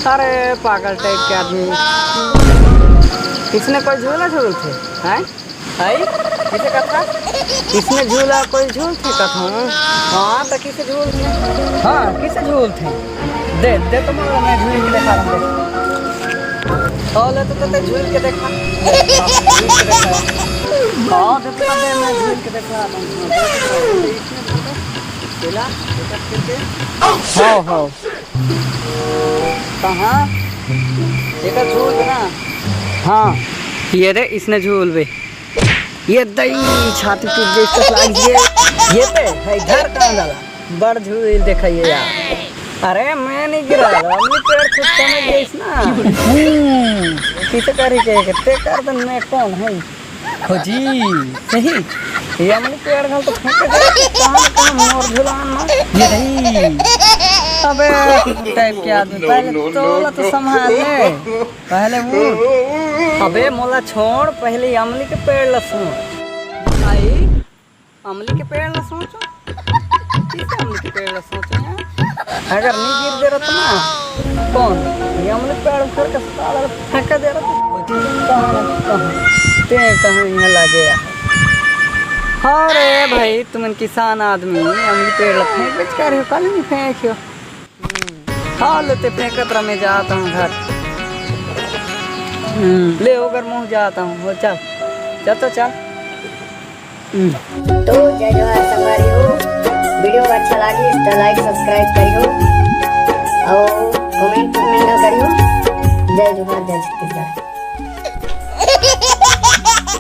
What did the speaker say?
अरे पागल टाइप के आदमी, किसने कोई झूला झूल थे हैं? किसे कथा किसने झूला कोई झूल थे कथा? हाँ तो किसे झूल थे? हाँ किसे झूल थे? दे दे तो मैं झूल के दिखा रहा हूँ। ले तो झूल के देखा। हाँ दे तो दे मैं झूल के देखा रहा हूँ। हाँ कहाँ एक झूल ना? हाँ ये रे इसने झूल बे, ये दही छाती टूट गई इसका ये पे है इधर कहाँ डाला बड़ झूल दिखाइए यार। अरे मैं नहीं गिरा अपनी पेड़ खुद समझ गई ना। किसे करी के कर दन मैं कौन है खोजी सही ये अपनी पेड़ घाल तो फेंक दे कहाँ मोर झुलान ना ये दही। अबे टाइप के आदमी पहले तोला तो संभाल ले पहले वो। अबे मोला छोड़ पहले अमली के पेड़ लसूं आई अमली के पेड़ ला सोचो किसे अमली के पेड़ ला सोचो यार। अगर नहीं गिर दे रहा तो ना कौन ये अमली पेड़ फिर का साला फेंक दे रहा तो कहाँ यहाँ लगे यार। अरे भाई तुम किसान आदमी अमली पेड़ ला फेंक बेच कर हो कल नहीं फेंकियो। हाँ लेते फेंकत रहा मैं जाता हूँ घर ले होकर मुँह जाता हूँ हो चल तो चल। तो जय जवाहर संगवारी हो वीडियो अच्छा लगी तो लाइक सब्सक्राइब करियो और कमेंट करियो। जय जवाहर जय छत्तीसगढ़।